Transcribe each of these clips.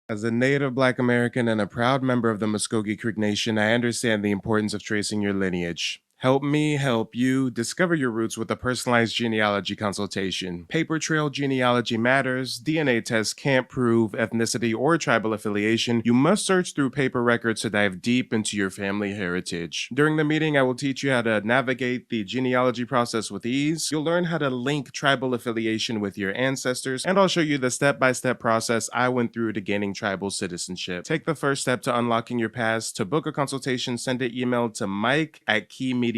As a native Black American and a proud member of the Muscogee Creek Nation, I understand the importance of tracing your lineage. Help me help you discover your roots with a personalized genealogy consultation. Paper trail genealogy matters. DNA tests can't prove ethnicity or tribal affiliation. You must search through paper records to dive deep into your family heritage. During the meeting, I will teach you how to navigate the genealogy process with ease. You'll learn how to link tribal affiliation with your ancestors, and I'll show you the step-by-step process I went through to gaining tribal citizenship. Take the first step to unlocking your past. To book a consultation, send an email to mike@keymediapro.com.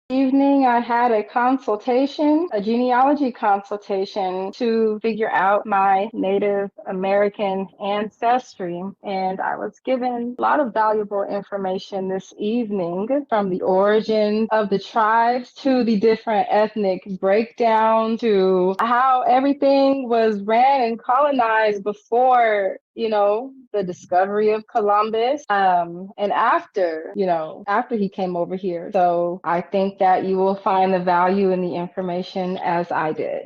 Evening, I had a consultation, a genealogy consultation to figure out my Native American ancestry. And I was given a lot of valuable information this evening, from the origin of the tribes to the different ethnic breakdown to how everything was ran and colonized before the discovery of Columbus, and after he came over here. So I think that you will find the value in the information as I did.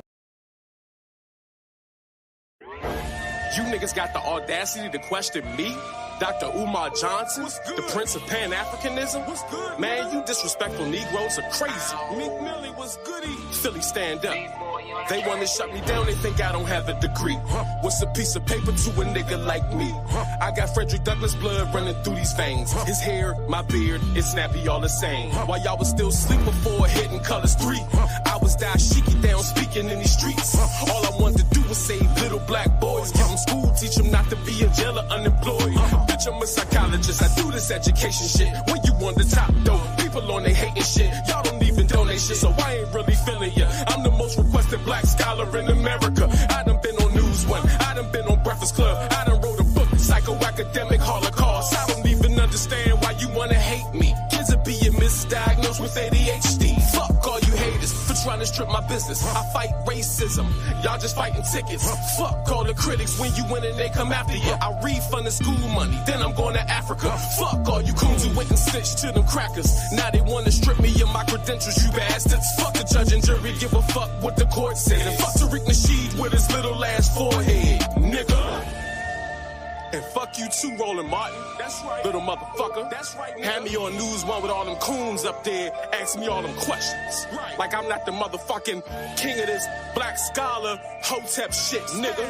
You niggas got the audacity to question me? Dr. Umar Johnson, the Prince of Pan-Africanism? What's good, man, you disrespectful Negroes are crazy. Meek Millie was goody. Philly, stand up. They want to shut me down, they think I don't have a degree. What's a piece of paper to a nigga like me? I got Frederick Douglass blood running through these veins. His hair, my beard, it's snappy all the same. While y'all was still asleep before hitting colors 3, I was dashiki down speaking in these streets. All I wanted to do was save little black boys. Give them school, teach them not to be in jail or unemployed. Bitch, I'm a psychologist, I do this education shit. When you on the top though, people on they hating shit. Y'all don't even donate shit, so I ain't really feeling ya. I'm the most requested black scholar in America. I done been on News One, I done been on Breakfast Club, I done wrote a book, Psychoacademic Holocaust. I don't even understand why you wanna hate me. Kids are being misdiagnosed with ADHD. Fuck all you haters for trying to strip my business. I fight racism, y'all just fighting tickets. Fuck all the critics, when you win and they come after you. I refund the school money, then I'm going to Africa. Fuck all you coons who went and snitched to them crackers. Now they wanna strip me of my credentials, you bastards. Fuck the judge and jury, give a fuck what the court said. And fuck Tariq Nasheed with his little ass forehead, nigga. And fuck you too, Roland Martin. That's right. Little motherfucker. That's right. Had me on News One with all them coons up there, asking me all them questions. Right. Like I'm not the motherfucking king of this black scholar hotep shit, nigga.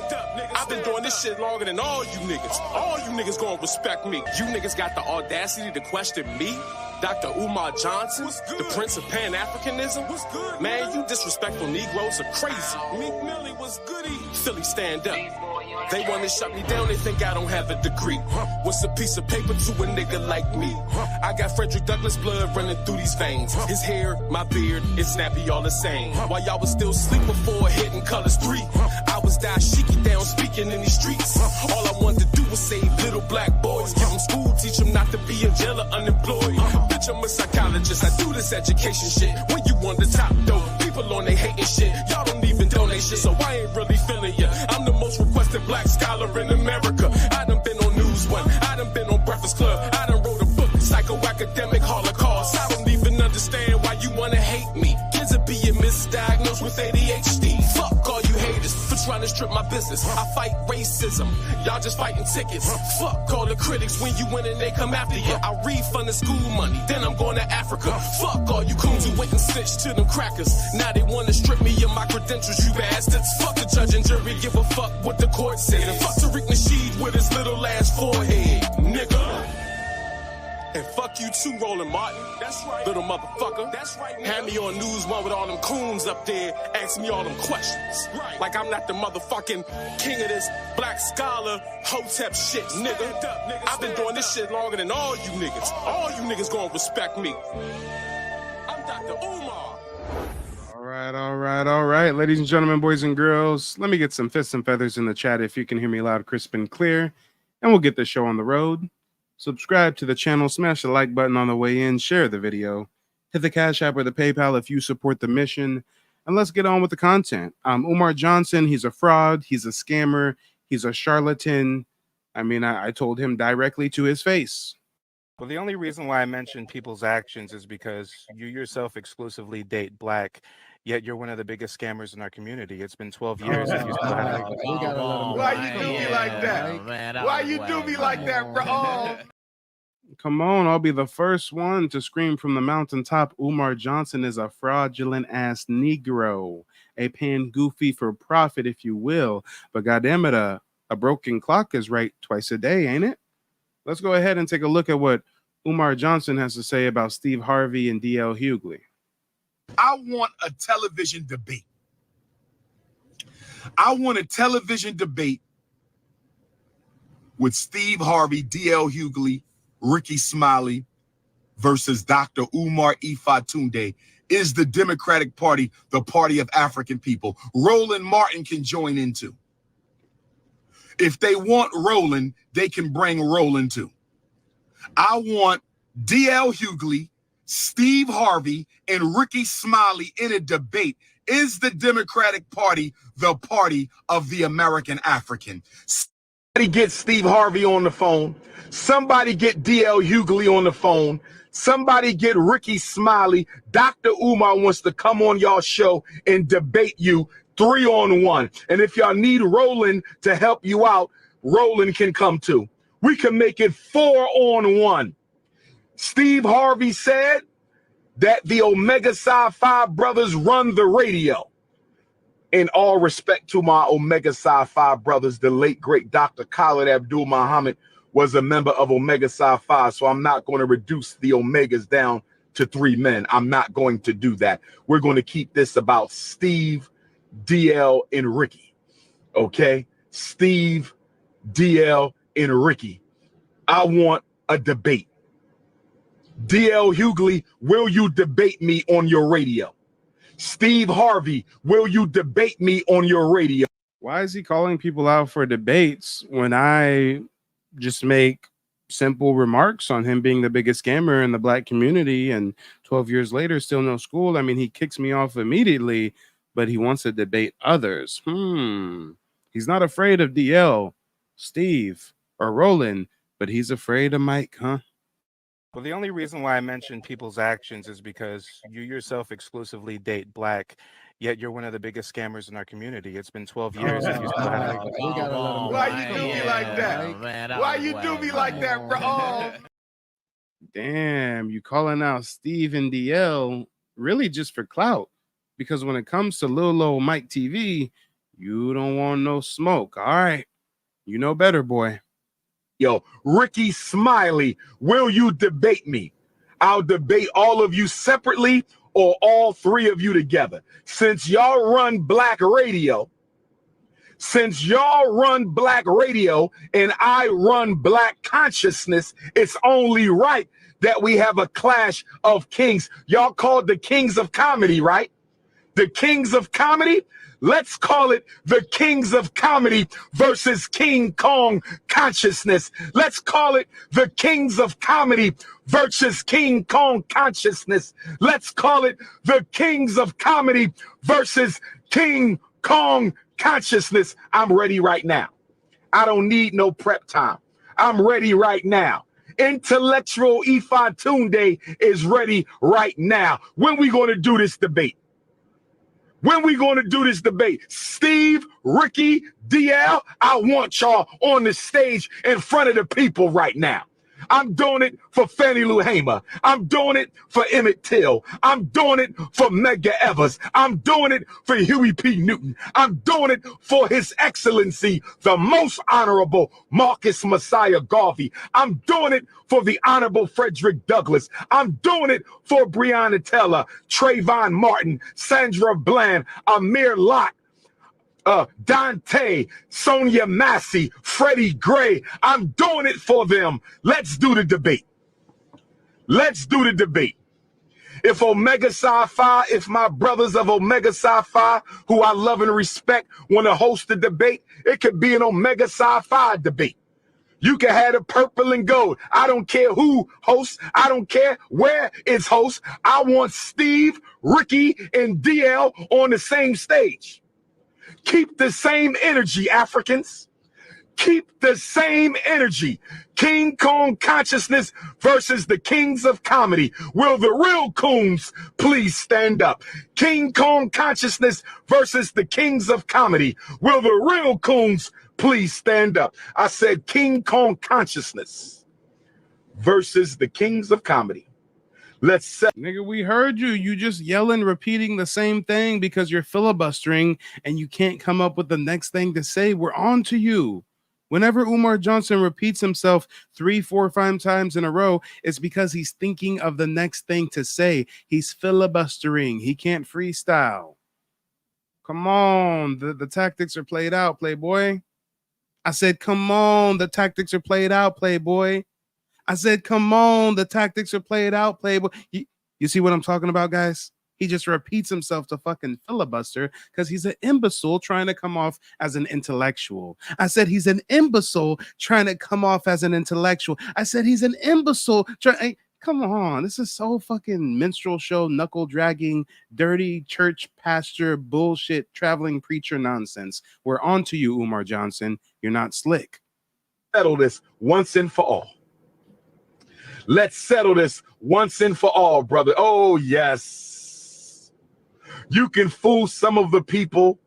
I've been doing this shit longer than all you niggas. All you niggas gonna respect me. You niggas got the audacity to question me? Dr. Umar Johnson, the Prince of Pan-Africanism? What's good, man, you disrespectful Negroes are crazy. Meek Millie was goody. Philly, stand up. They wanna shut me down, they think I don't have a degree. What's a piece of paper to a nigga like me? I got Frederick Douglass blood running through these veins. His hair, my beard, it's snappy all the same. While y'all was still asleep before hitting colors 3, I was dashiki down speaking in these streets. All I wanted to do was save little black boys. Give them school, teach them not to be in jail or unemployed. Bitch, I'm a psychologist, I do this education shit. When you on the top though, people on they hating shit. Y'all don't even donate shit, so I ain't really feeling ya. I'm the most requested black scholar in America. I done been on News One, I done been on Breakfast Club, I done wrote a book, Psychoacademic Holocaust. I don't even understand why you wanna hate me. Kids are being misdiagnosed with ADHD. Fuck all you haters for trying to strip my business. I fight racism, y'all just fighting tickets. Fuck all the critics, when you win and they come after you. I refund the school money, then I'm going to Africa. Fuck all you coons who went and snitched to them crackers. Now they wanna strip me of my credentials, you bastards. Fuck the judge and jury, give a fuck what the court said. And fuck Tariq Nasheed with his little ass forehead, nigga. And fuck you too, Roland Martin. That's right. Little motherfucker. That's right. Nigga. Had me on News One with all them coons up there, asking me all them questions. Right. Like I'm not the motherfucking king of this black scholar hotep shit, nigga. I've been doing this shit longer than all you niggas. All you niggas gonna respect me. I'm Dr. Umar. All right, ladies and gentlemen, boys and girls, let me get some fists and feathers in the chat if you can hear me loud, crisp, and clear, and we'll get the show on the road. Subscribe to the channel, smash the like button on the way in, share the video, hit the Cash App or the PayPal if you support the mission, and let's get on with the content. Umar Johnson, he's a fraud, he's a scammer, he's a charlatan. I mean, I told him directly to his face. Well, the only reason why I mention people's actions is because you yourself exclusively date black yet you're one of the biggest scammers in our community. It's been 12 years and you still haven't. We gotta let him. Why you do me like that? Man, Why you do me like that, bro? Oh. Come on, I'll be the first one to scream from the mountaintop. Umar Johnson is a fraudulent ass Negro, a pan goofy for profit, if you will. But goddamn it, a broken clock is right twice a day, ain't it? Let's go ahead and take a look at what Umar Johnson has to say about Steve Harvey and D.L. Hughley. I want a television debate. I want a television debate with Steve Harvey, D.L. Hughley, Ricky Smiley versus Dr. Umar Ifatunde. Is the Democratic Party the party of African people? Roland Martin can join in too. If they want Roland, they can bring Roland too. I want D.L. Hughley, Steve Harvey, and Ricky Smiley in a debate. Is the Democratic Party the party of the American African? Somebody get Steve Harvey on the phone. Somebody get D.L. Hughley on the phone. Somebody get Ricky Smiley. Dr. Umar wants to come on y'all show and debate you 3-on-1. And if y'all need Roland to help you out, Roland can come too. We can make it 4-on-1. Steve Harvey said that the Omega Psi Phi brothers run the radio. In all respect to my Omega Psi Phi brothers, the late, great Dr. Khalid Abdul Muhammad was a member of Omega Psi Phi, so I'm not going to reduce the Omegas down to 3 men. I'm not going to do that. We're going to keep this about Steve, DL, and Ricky. Okay? Steve, DL, and Ricky. I want a debate. D.L. Hughley, will you debate me on your radio? Steve Harvey, will you debate me on your radio? Why is he calling people out for debates when I just make simple remarks on him being the biggest scammer in the black community, and 12 years later, still no school? I mean, he kicks me off immediately, but he wants to debate others. He's not afraid of DL, Steve, or Roland, but he's afraid of Mike, huh? Well, the only reason why I mentioned people's actions is because you yourself exclusively date black, yet you're one of the biggest scammers in our community. It's been 12 years and you still haven't. We gotta let him. Why you do me like that? Why you do me like that, bro? Oh. Damn, you calling out Steve and DL really just for clout. Because when it comes to Lil Ol Mike TV, you don't want no smoke. All right. You know better, boy. Yo, Ricky Smiley, will you debate me? I'll debate all of you separately or all 3 of you together. Since y'all run black radio, and I run black consciousness, it's only right that we have a clash of kings. Y'all called the kings of comedy, right? The kings of comedy? Let's call it the kings of comedy versus King Kong consciousness. Let's call it the kings of comedy versus King Kong consciousness. Let's call it the kings of comedy versus King Kong consciousness. I'm ready right now. I don't need no prep time. I'm ready right now. Intellectual Ifatunde is ready right now. When we going to do this debate? When we going to do this debate? Steve, Ricky, DL, I want y'all on the stage in front of the people right now. I'm doing it for Fannie Lou Hamer. I'm doing it for Emmett Till. I'm doing it for Medgar Evers. I'm doing it for Huey P. Newton. I'm doing it for His Excellency, the Most Honorable Marcus Messiah Garvey. I'm doing it for the Honorable Frederick Douglass. I'm doing it for Breonna Taylor, Trayvon Martin, Sandra Bland, Amir Locke, Dante, Sonia Massey, Freddie Gray. I'm doing it for them. Let's do the debate. Let's do the debate. If Omega Psi Phi, if my brothers of Omega Psi Phi, who I love and respect, want to host a debate, it could be an Omega Psi Phi debate. You can have the purple and gold. I don't care who hosts. I don't care where it's host. I want Steve, Ricky, and DL on the same stage. Keep the same energy, Africans. Keep the same energy. King Kong consciousness versus the kings of comedy. Will the real coons please stand up? King Kong consciousness versus the kings of comedy. Will the real coons please stand up? I said King Kong consciousness versus the kings of comedy. Let's set. Nigga, we heard you. You just yelling, repeating the same thing because you're filibustering and you can't come up with the next thing to say. We're on to you. Whenever Umar Johnson repeats himself 3, 4, 5 times in a row, it's because he's thinking of the next thing to say. He's filibustering. He can't freestyle. Come on. The tactics are played out, Playboy. I said, come on. The tactics are played out, Playboy. I said, come on, the tactics are played out, Playboy. You see what I'm talking about, guys? He just repeats himself to fucking filibuster because he's an imbecile trying to come off as an intellectual. I said he's an imbecile trying to come off as an intellectual. I said he's an imbecile trying. Come on, this is so fucking minstrel show, knuckle dragging, dirty church pastor bullshit, traveling preacher nonsense. We're on to you, Umar Johnson. You're not slick. Settle this once and for all. Let's settle this once and for all, brother. Oh, yes. You can fool some of the people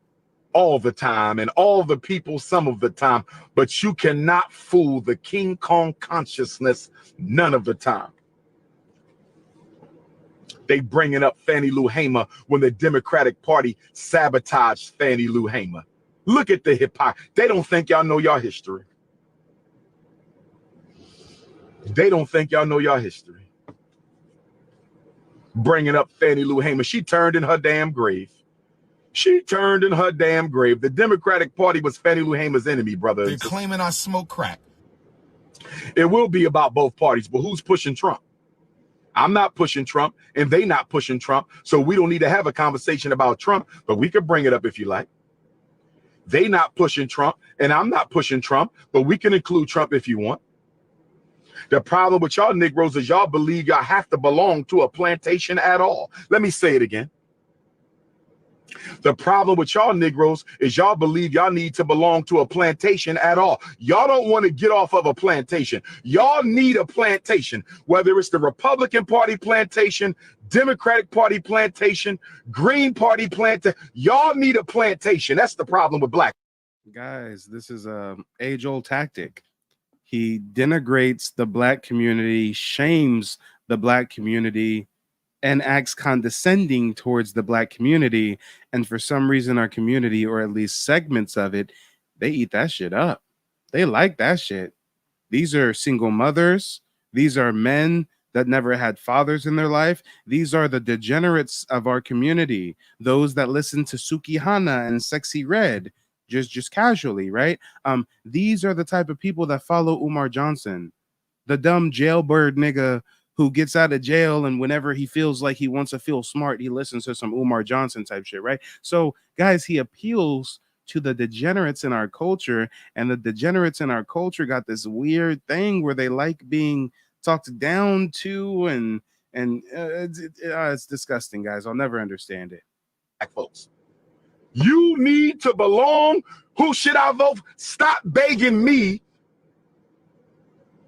all the time and all the people some of the time, but you cannot fool the King Kong consciousness none of the time. They bringing up Fannie Lou Hamer when the Democratic Party sabotaged Fannie Lou Hamer. Look at the hypocrisy. They don't think y'all know y'all history. They don't think y'all know y'all history. Bringing up Fannie Lou Hamer. She turned in her damn grave. She turned in her damn grave. The Democratic Party was Fannie Lou Hamer's enemy, brother. They're claiming I smoke crack. It will be about both parties, but who's pushing Trump? I'm not pushing Trump, and they not pushing Trump, so we don't need to have a conversation about Trump, but we could bring it up if you like. They not pushing Trump, and I'm not pushing Trump, but we can include Trump if you want. The problem with y'all Negroes is y'all believe y'all have to belong to a plantation at all. Let me say it again. The problem with y'all Negroes is y'all believe y'all need to belong to a plantation at all. Y'all don't want to get off of a plantation. Y'all need a plantation, whether it's the Republican Party plantation, Democratic Party plantation, Green Party plantation. Y'all need a plantation. That's the problem with black. Guys, this is a age-old tactic. He denigrates the black community, shames the black community, and acts condescending towards the black community. And for some reason, our community, or at least segments of it, they eat that shit up. They like that shit. These are single mothers. These are men that never had fathers in their life. These are the degenerates of our community. Those that listen to Sukihana and Sexy Red, just casually, right? These are the type of people that follow Umar Johnson, the dumb jailbird nigga who gets out of jail, and whenever he feels like he wants to feel smart, he listens to some Umar Johnson type shit, right? So, guys, he appeals to the degenerates in our culture, and the degenerates in our culture got this weird thing where they like being talked down to, and it's disgusting, guys. I'll never understand it. Black folks, you need to belong. Who should I vote for? Stop begging me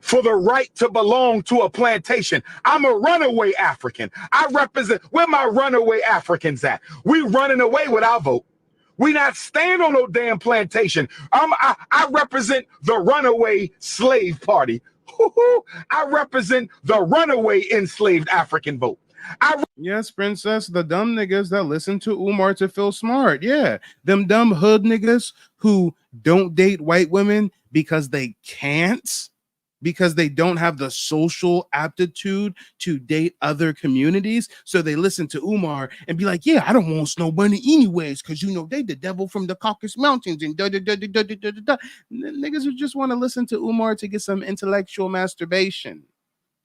for the right to belong to a plantation. I'm a runaway African. I represent, where my runaway Africans at? We running away with our vote. We not staying on no damn plantation. I represent the runaway slave party. I represent the runaway enslaved African vote. Yes, princess, the dumb niggas that listen to Umar to feel smart. Yeah, them dumb hood niggas who don't date white women because they can't, because they don't have the social aptitude to date other communities. So they listen to Umar and be like, yeah, I don't want no money anyways, because, you know, they the devil from the Caucasus Mountains and da-da-da-da-da-da-da-da. Niggas who just want to listen to Umar to get some intellectual masturbation.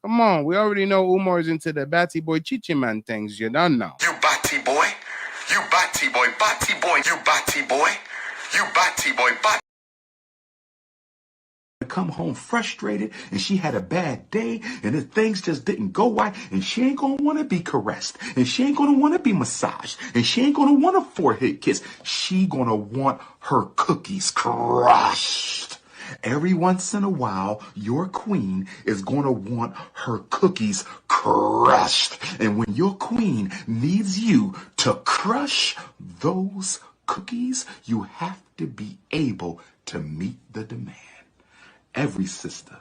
Come on, we already know Umar's into the Batty Boy Chichi Man things. You don't know. You Batty boy. You Batty boy. Batty boy. You Batty boy. You Batty boy. Come home frustrated and she had a bad day and the things just didn't go right, and she ain't gonna want to be caressed, and she ain't gonna want to be massaged, and she ain't gonna want a forehead kiss. She gonna want her cookies crushed. Every once in a while, your queen is going to want her cookies crushed. And when your queen needs you to crush those cookies, you have to be able to meet the demand. Every sister,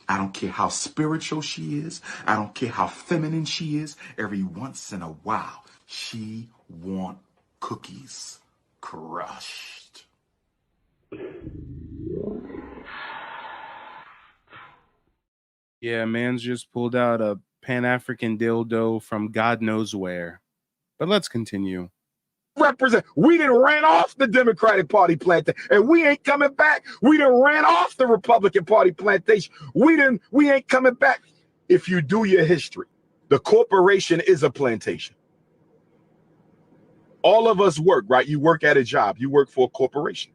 I don't care how spiritual she is, I don't care how feminine she is, every once in a while, she want cookies crushed. Yeah, man's just pulled out a Pan-African dildo from God knows where. But let's continue. Represent. We done ran off the Democratic Party plantation, and we ain't coming back. We done ran off the Republican Party plantation. We ain't coming back. If you do your history, the corporation is a plantation. All of us work, right? You work at a job. You work for a corporation.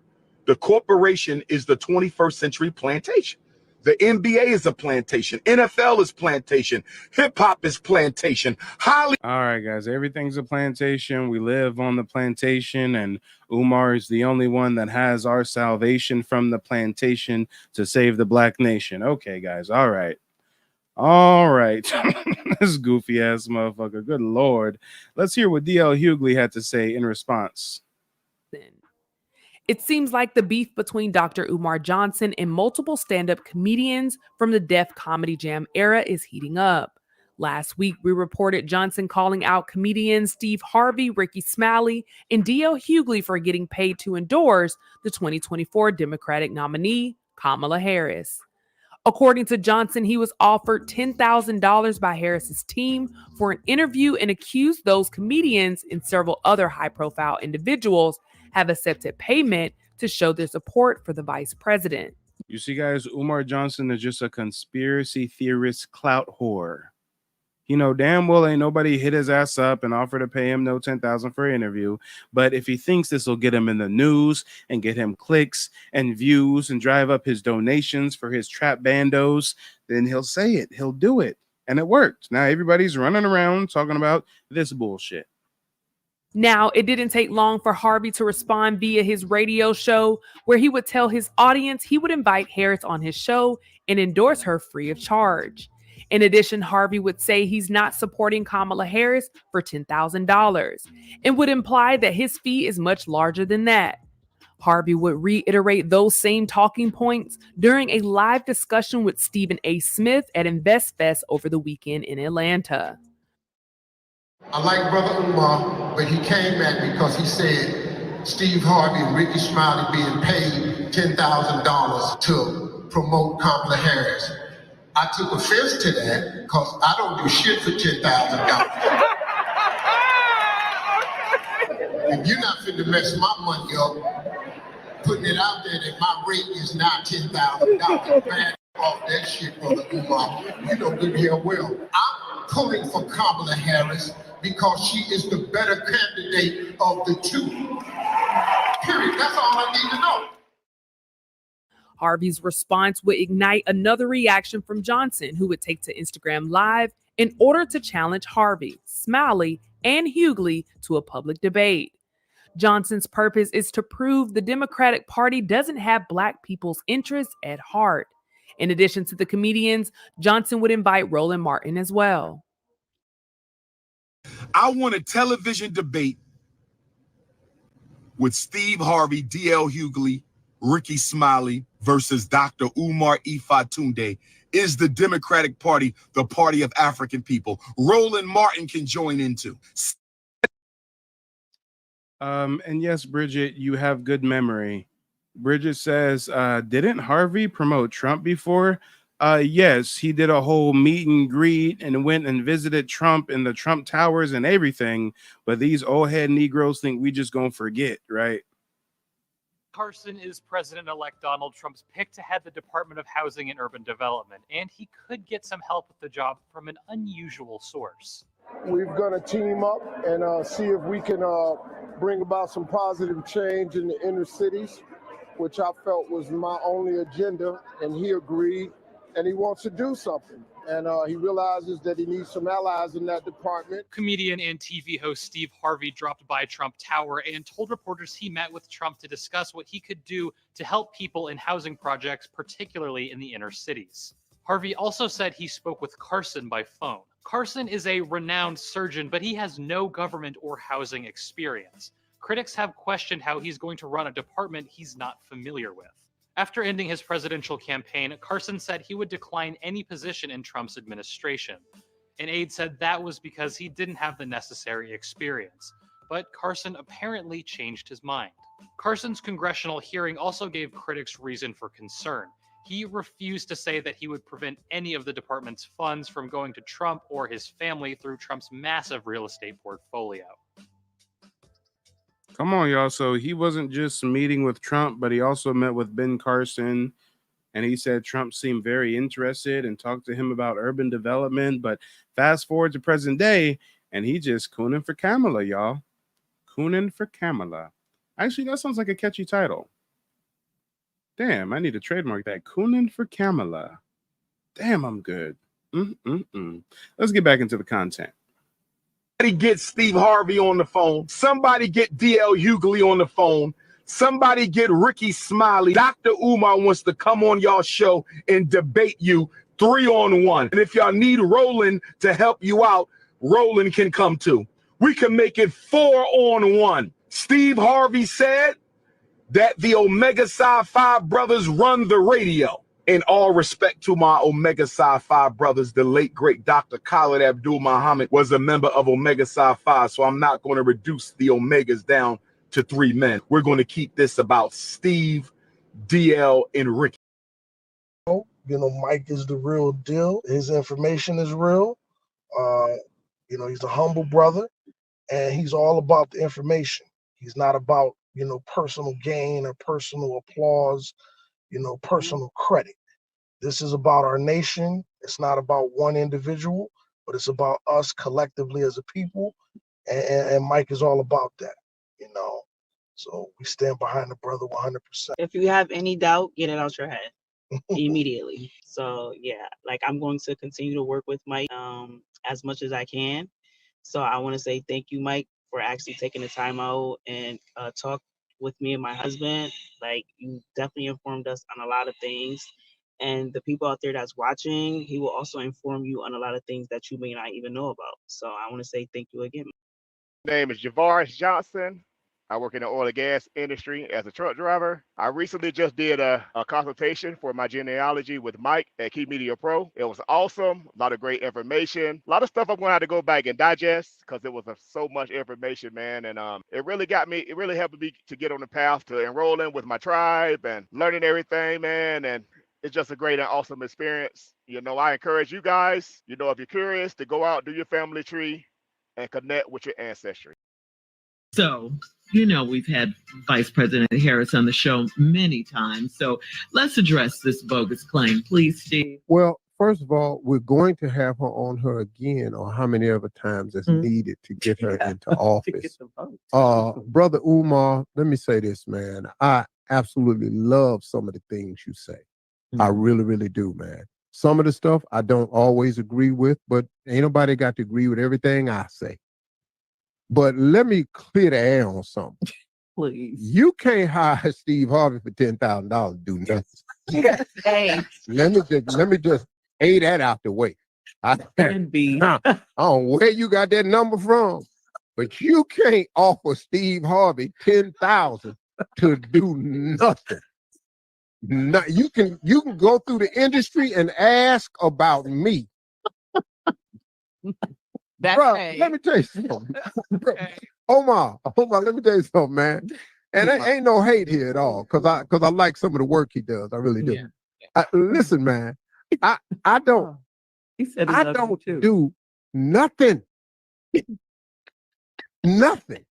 The corporation is the 21st century plantation. The NBA is a plantation. NFL is plantation. Hip hop is plantation. All right, guys, everything's a plantation. We live on the plantation, and Umar is the only one that has our salvation from the plantation to save the black nation. Okay, guys, all right. This goofy ass motherfucker. Good Lord. Let's hear what DL Hughley had to say in response. It seems like the beef between Dr. Umar Johnson and multiple stand-up comedians from the Def Comedy Jam era is heating up. Last week, we reported Johnson calling out comedians Steve Harvey, Ricky Smiley, and D.L. Hughley for getting paid to endorse the 2024 Democratic nominee, Kamala Harris. According to Johnson, he was offered $10,000 by Harris's team for an interview and accused those comedians and several other high-profile individuals have accepted payment to show their support for the vice president. You see, guys, Umar Johnson is just a conspiracy theorist clout whore. You know damn well ain't nobody hit his ass up and offered to pay him no $10,000 for an interview. But if he thinks this will get him in the news and get him clicks and views and drive up his donations for his trap bandos, then he'll say it. He'll do it. And it worked. Now everybody's running around talking about this bullshit. Now, it didn't take long for Harvey to respond via his radio show, where he would tell his audience he would invite Harris on his show and endorse her free of charge. In addition, Harvey would say he's not supporting Kamala Harris for $10,000 and would imply that his fee is much larger than that. Harvey would reiterate those same talking points during a live discussion with Stephen A. Smith at InvestFest over the weekend in Atlanta. I like Brother Umar, but he came at me because he said Steve Harvey and Ricky Smiley being paid $10,000 to promote Kamala Harris. I took offense to that because I don't do shit for $10,000. And you're not finna mess my money up, putting it out there that my rate is now $10,000. Man, off that shit, Brother Umar. You know good hell well. I'm pulling for Kamala Harris because she is the better candidate of the two. Period. That's all I need to know. Harvey's response would ignite another reaction from Johnson, who would take to Instagram Live in order to challenge Harvey, Smiley, and Hughley to a public debate. Johnson's purpose is to prove the Democratic Party doesn't have Black people's interests at heart. In addition to the comedians, Johnson would invite Roland Martin as well. I want a television debate with Steve Harvey, D.L. Hughley, Ricky Smiley versus Dr. Umar Tunde. Is the Democratic Party the party of African people? Roland Martin can join in too. And yes, Bridget, you have good memory. Bridget says, didn't Harvey promote Trump before? Yes, he did a whole meet and greet and went and visited Trump in the Trump Towers and everything. But these old head Negroes think we just gonna forget, right? Carson is President-elect Donald Trump's pick to head the Department of Housing and Urban Development, and he could get some help with the job from an unusual source. We're going to team up and see if we can bring about some positive change in the inner cities, which I felt was my only agenda, and he agreed, and he wants to do something. And he realizes that he needs some allies in that department. Comedian and TV host Steve Harvey dropped by Trump Tower and told reporters he met with Trump to discuss what he could do to help people in housing projects, particularly in the inner cities. Harvey also said he spoke with Carson by phone. Carson is a renowned surgeon, but he has no government or housing experience. Critics have questioned how he's going to run a department he's not familiar with. After ending his presidential campaign, Carson said he would decline any position in Trump's administration. An aide said that was because he didn't have the necessary experience. But Carson apparently changed his mind. Carson's congressional hearing also gave critics reason for concern. He refused to say that he would prevent any of the department's funds from going to Trump or his family through Trump's massive real estate portfolio. Come on, y'all. So he wasn't just meeting with Trump, but he also met with Ben Carson. And he said Trump seemed very interested and talked to him about urban development. But fast forward to present day, and he just cooning for Kamala, y'all. Cooning for Kamala. Actually, that sounds like a catchy title. Damn, I need to trademark that. Cooning for Kamala. Damn, I'm good. Let's get back into the content. Somebody get Steve Harvey on the phone. Somebody get DL Hughley on the phone. Somebody get Ricky Smiley. Dr. Umar wants to come on y'all show and debate you 3-on-1. And if y'all need Roland to help you out, Roland can come too. We can make it 4-on-1. Steve Harvey said that the Omega Psi Phi brothers run the radio. In all respect to my Omega Psi Phi brothers, the late great Dr. Khalid Abdul Muhammad was a member of Omega Psi Phi, so I'm not going to reduce the Omegas down to 3 men. We're going to keep this about Steve, DL, and Ricky. You know, Mike is the real deal. His information is real. You know, he's a humble brother, and he's all about the information. He's not about, you know, personal gain or personal applause, you know, personal credit. This is about our nation. It's not about one individual, but it's about us collectively as a people. And Mike is all about that, you know. So we stand behind the brother 100%. If you have any doubt, get it out your head immediately. So yeah, like I'm going to continue to work with Mike as much as I can. So I want to say thank you, Mike, for actually taking the time out and talk with me and my husband. Like, you definitely informed us on a lot of things. And the people out there that's watching, he will also inform you on a lot of things that you may not even know about. So I want to say thank you again. My name is Javaris Johnson. I work in the oil and gas industry as a truck driver. I recently just did a consultation for my genealogy with Mike at Key Media Pro. It was awesome. A lot of great information. A lot of stuff I'm going to have to go back and digest because it was so much information, man. And it really helped me to get on the path to enrolling with my tribe and learning everything, man. And it's just a great and awesome experience. You know, I encourage you guys, you know, if you're curious, to go out, do your family tree and connect with your ancestry. So, you know, we've had Vice President Harris on the show many times. So let's address this bogus claim, please, Steve. Well, first of all, we're going to have her on her again, or how many other times it's needed to get her into office. Brother Umar, let me say this, man. I absolutely love some of the things you say. I really, really do, man. Some of the stuff I don't always agree with, but ain't nobody got to agree with everything I say. But let me clear the air on something. Please. You can't hire Steve Harvey for $10,000 to do nothing. Yes. Hey. Let me just A that out the way. I don't know where you got that number from, but you can't offer Steve Harvey $10,000 to do nothing. No, you can go through the industry and ask about me. Bro, let me tell you something. Omar, let me tell you something, man. And there ain't no hate here at all, because I like some of the work he does. I really do. Yeah. Listen, man, I don't do nothing. Nothing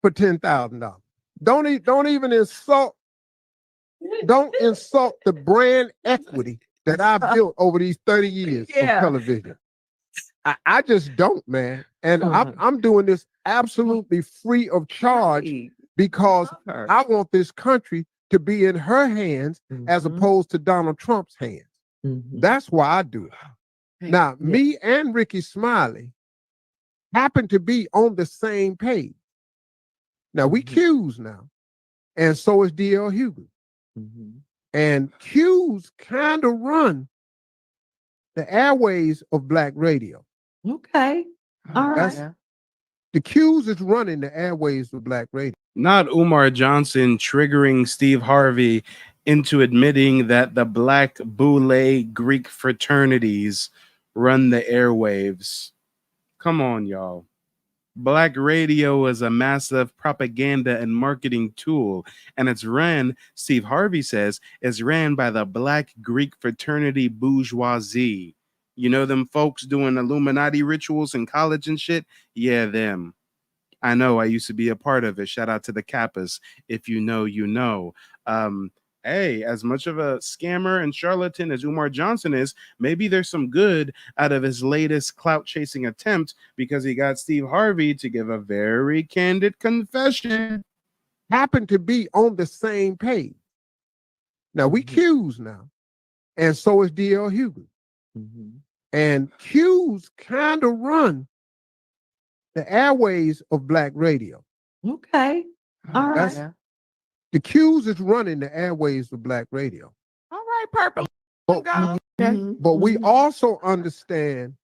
for $10,000. Don't even insult. Don't insult the brand equity that I've built over these 30 years of television. I just don't, man. And I'm doing this absolutely free of charge because I want this country to be in her hands as opposed to Donald Trump's hands. That's why I do it. Now, me and Ricky Smiley happen to be on the same page. Now, we Q's now, and so is D.L. Hughley. And Q's kind of run the airways of Black radio. Okay. All right. The Q's is running the airways of Black radio. Not Umar Johnson triggering Steve Harvey into admitting that the Black Boule Greek fraternities run the airwaves. Come on, y'all. Black radio is a massive propaganda and marketing tool, and it's ran, Steve Harvey says, is ran by the Black Greek fraternity bourgeoisie. You know them folks doing Illuminati rituals in college and shit? Yeah, them. I know, I used to be a part of it. Shout out to the Kappas. If you know, you know. Hey, as much of a scammer and charlatan as Umar Johnson is, maybe there's some good out of his latest clout-chasing attempt because he got Steve Harvey to give a very candid confession. Happen to be on the same page. Now, we Q's now, and so is D.L. Hughley. And Q's kind of run the airways of Black radio. Okay. All right. The Q's is running the airways of Black radio. All right, purple. But we also understand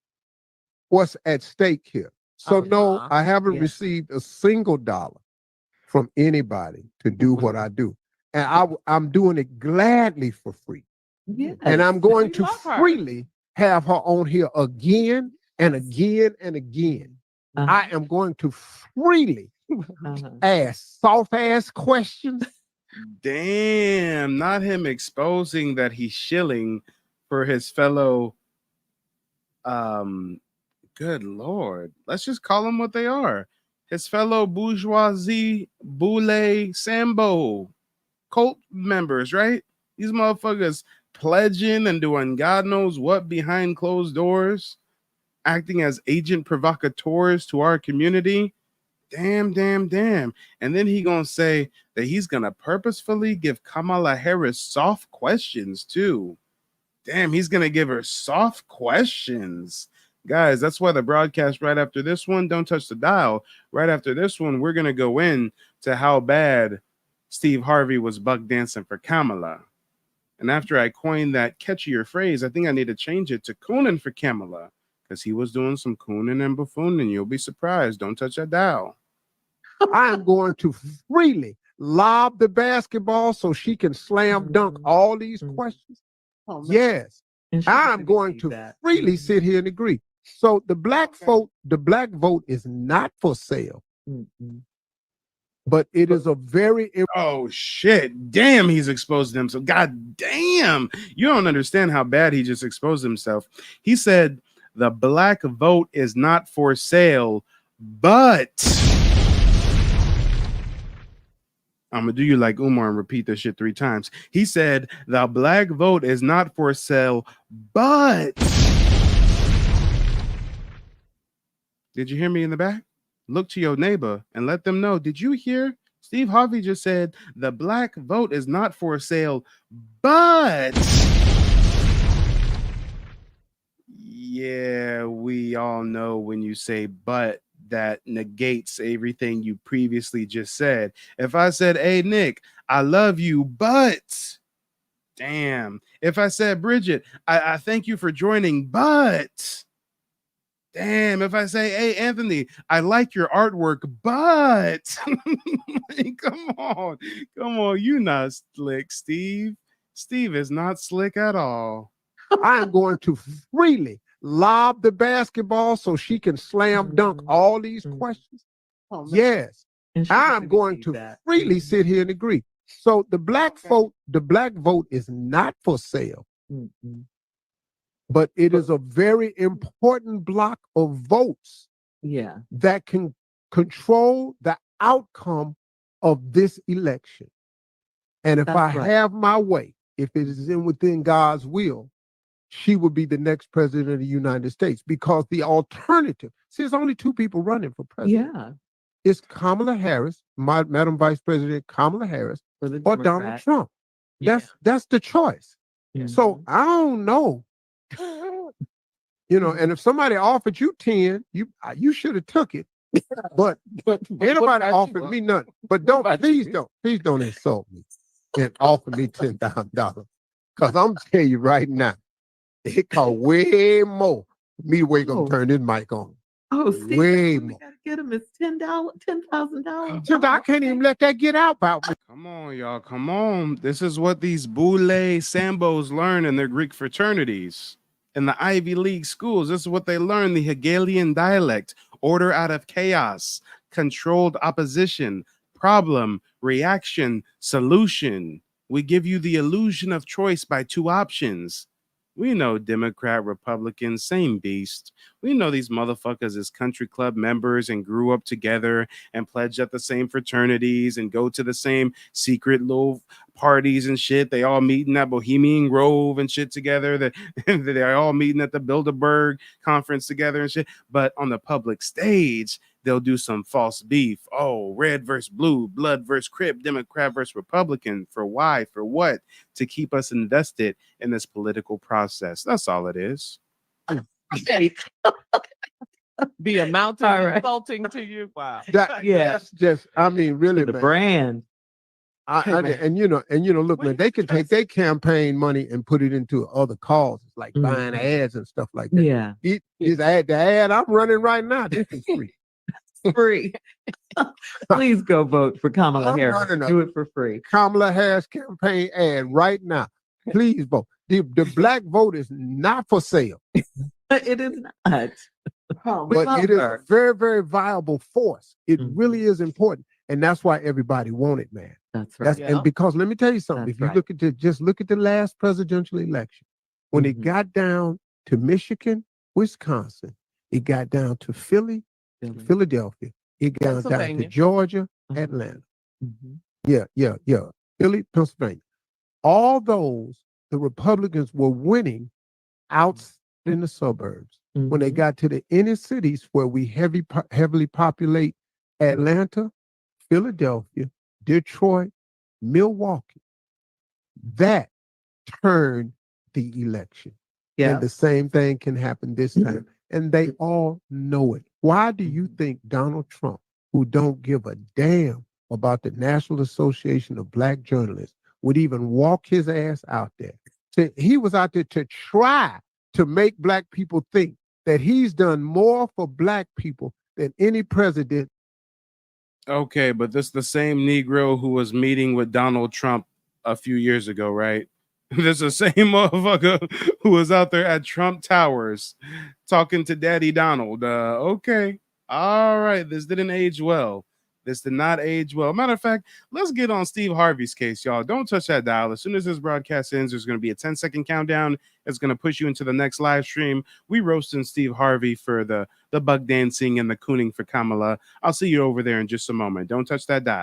what's at stake here. So no, I haven't received a single dollar from anybody to do what I do. And I'm doing it gladly for free. And I'm going to freely have her on here again and again and again. I am going to freely ask soft-ass questions. Damn, not him exposing that he's shilling for his fellow, good Lord. Let's just call them what they are. His fellow bourgeoisie, Boule, Sambo, cult members, right? These motherfuckers pledging and doing God knows what behind closed doors, acting as agent provocateurs to our community. Damn. And then he gonna say that he's gonna purposefully give Kamala Harris soft questions too. Damn, he's gonna give her soft questions. Guys, that's why the broadcast right after this one, don't touch the dial. Right after this one, we're gonna go in to how bad Steve Harvey was buck dancing for Kamala. And after I coined that catchier phrase, I think I need to change it to cooning for Kamala, because he was doing some cooning and buffooning. You'll be surprised. Don't touch that dial. I am going to freely lob the basketball so she can slam dunk all these questions. Yes, I'm going to freely sit here and agree. So the black vote is not for sale. But it is a very oh shit, damn, he's exposed himself. God damn, you don't understand how bad he just exposed himself. He said the black vote is not for sale, but I'm gonna do you like Umar and repeat this shit 3 times. He said the black vote is not for sale, but did you hear me in the back? Look to your neighbor and let them know. Did you hear? Steve Harvey just said the black vote is not for sale, but yeah, we all know when you say but, that negates everything you previously just said. If I said, hey, Nick, I love you, but damn. If I said, Bridget, I thank you for joining, but damn, if I say, hey, Anthony, I like your artwork, but come on, you not slick, Steve. Steve is not slick at all. I am going to freely lob the basketball so she can slam dunk all these questions. Yes, I'm going to freely sit here and agree. So the black vote is not for sale. But it is a very important block of votes that can control the outcome of this election. And if I have my way, if it is within God's will, she would be the next president of the United States, because the alternative, see, there's only 2 people running for president. It's Kamala Harris, Madam Vice President Kamala Harris, or Donald Trump. That's the choice. So I don't know You know, and if somebody offered you 10, you should have took it. But anybody offered me nothing. But please don't insult me and offer me $10,000. Because I'm telling you right now, it cost way more for me to wake up and turn this mic on. Oh, Steve, way we more. gotta get him. It's $10,000. I can't even let that get out about me. Come on, y'all. Come on. This is what these Boule Sambos learn in their Greek fraternities. In the Ivy League schools, this is what they learn: the Hegelian dialect, order out of chaos, controlled opposition, problem, reaction, solution. We give you the illusion of choice by two options. We know Democrat, Republican, same beast. We know these motherfuckers is country club members and grew up together and pledged at the same fraternities and go to the same secret little parties and shit. They all meeting at Bohemian Grove and shit together. They're all meeting at the Bilderberg conference together and shit. But on the public stage, they'll do some false beef. Oh, red versus blue, blood versus Crip, Democrat versus Republican. For why? For what? To keep us invested in this political process. That's all it is. The amount of insulting to you. Wow. That's just, I mean, really, the man. brand. And you know, look, man, they can take their campaign money and put it into other causes, like buying ads and stuff like that. Yeah. The ad I'm running right now, this is free. Free. Please go vote for Kamala Harris. running Do it for free. Kamala Harris campaign ad right now. Please vote. The black vote is not for sale. It is not. But it is a very, very viable force. It really is important. And that's why everybody want it, man. That's right. And because let me tell you something. If you look at look at the last presidential election, when it got down to Michigan, Wisconsin, it got down to Philadelphia, it got down to Georgia, Atlanta. Yeah. Philly, Pennsylvania. All those, the Republicans were winning out in the suburbs. When they got to the inner cities where we heavily populate Atlanta, Philadelphia, Detroit, Milwaukee, that turned the election. Yeah. And the same thing can happen this time. And they all know it. Why do you think Donald Trump, who don't give a damn about the National Association of Black Journalists, would even walk his ass out there? He was out there to try to make black people think that he's done more for black people than any president. Okay, but this is the same Negro who was meeting with Donald Trump a few years ago, right? This is the same motherfucker who was out there at Trump Towers talking to Daddy Donald. Okay. All right. This didn't age well. This did not age well. Matter of fact, let's get on Steve Harvey's case, y'all. Don't touch that dial. As soon as this broadcast ends, there's going to be a 10-second countdown. It's going to push you into the next live stream. We roasting Steve Harvey for the bug dancing and the cooning for Kamala. I'll see you over there in just a moment. Don't touch that dial.